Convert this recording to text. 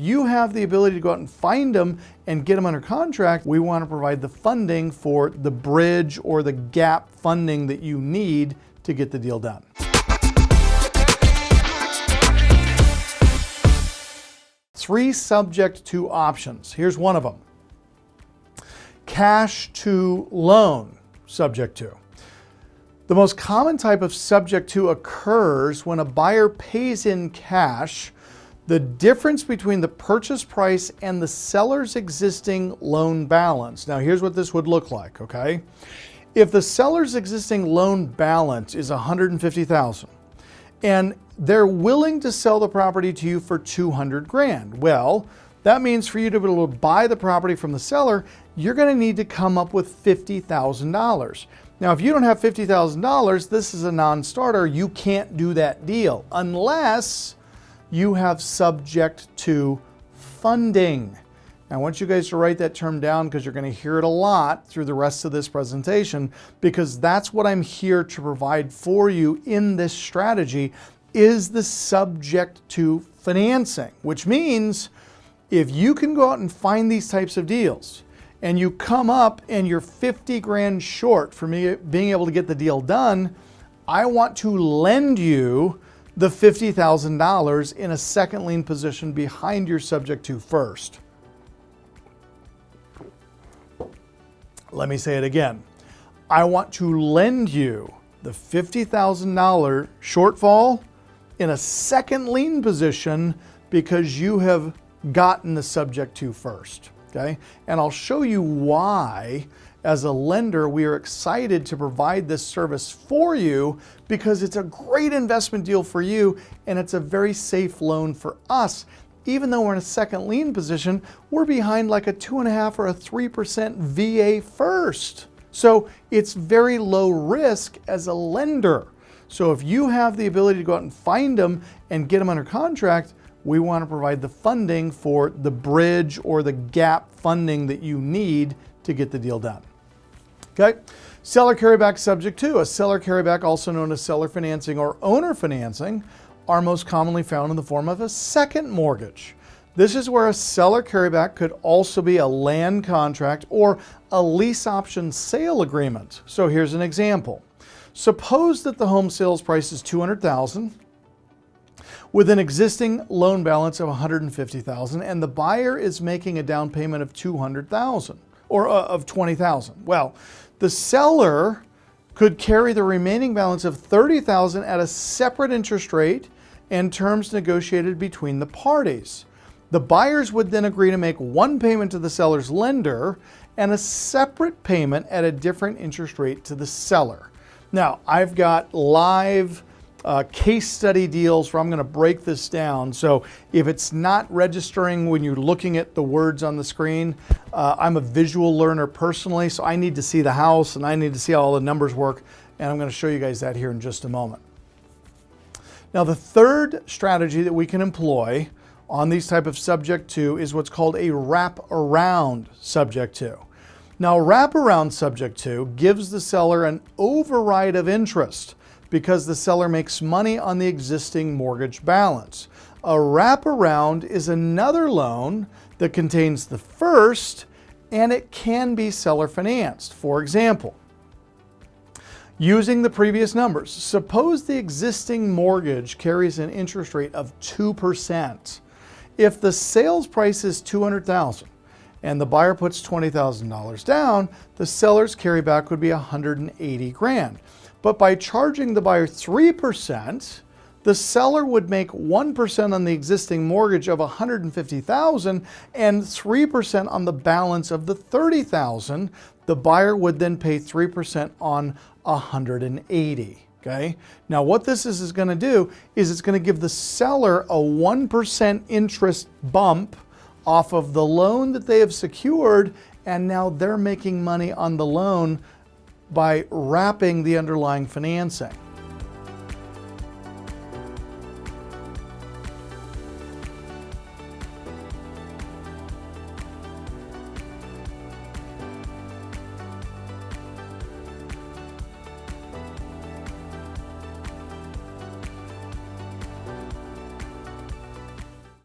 if you have the ability to go out and find them and get them under contract, we want to provide the funding for the bridge or the gap funding that you need to get the deal done. 3 subject to options. Here's one of them. Cash to loan subject to. The most common type of subject to occurs when a buyer pays in cash the difference between the purchase price and the seller's existing loan balance. Now here's what this would look like, okay? If the seller's existing loan balance is $150,000 and they're willing to sell the property to you for $200,000, well, that means for you to be able to buy the property from the seller, you're going to need to come up with $50,000. Now, if you don't have $50,000, this is a non-starter. You can't do that deal unless you have subject to funding. Now, I want you guys to write that term down because you're going to hear it a lot through the rest of this presentation, because that's what I'm here to provide for you in this strategy is the subject to financing, which means if you can go out and find these types of deals and you come up and you're $50,000 short for me being able to get the deal done, I want to lend you the $50,000 in a second lien position behind your subject to first. Let me say it again. I want to lend you the $50,000 shortfall in a second lien position because you have gotten the subject to first, okay? And I'll show you why, as a lender, we are excited to provide this service for you because it's a great investment deal for you and it's a very safe loan for us. Even though we're in a second lien position, we're behind like a 2.5 or a 3% VA first. So it's very low risk as a lender. So if you have the ability to go out and find them and get them under contract, we want to provide the funding for the bridge or the gap funding that you need to get the deal done. Okay, seller carryback subject to. A seller carryback, also known as seller financing or owner financing, are most commonly found in the form of a second mortgage. This is where a seller carryback could also be a land contract or a lease option sale agreement. So here's an example. Suppose that the home sales price is $200,000 with an existing loan balance of $150,000 and the buyer is making a down payment of $200,000 or of $20,000. Well, the seller could carry the remaining balance of $30,000 at a separate interest rate and terms negotiated between the parties. The buyers would then agree to make one payment to the seller's lender and a separate payment at a different interest rate to the seller. Now, I've got live case study deals where I'm going to break this down. So if it's not registering when you're looking at the words on the screen, I'm a visual learner personally, so I need to see the house and I need to see how all the numbers work. And I'm going to show you guys that here in just a moment. Now, the third strategy that we can employ on these type of subject to is what's called a wrap-around subject to. Now, wrap-around subject to gives the seller an override of interest because the seller makes money on the existing mortgage balance. A wraparound is another loan that contains the first and it can be seller financed. For example, using the previous numbers, suppose the existing mortgage carries an interest rate of 2%. If the sales price is $200,000 and the buyer puts $20,000 down, the seller's carryback would be $180,000. But by charging the buyer 3%, the seller would make 1% on the existing mortgage of $150,000 and 3% on the balance of the $30,000. The buyer would then pay 3% on $180,000. Okay. Now what this is going to do is it's going to give the seller a 1% interest bump off of the loan that they have secured, and now they're making money on the loan by wrapping the underlying financing.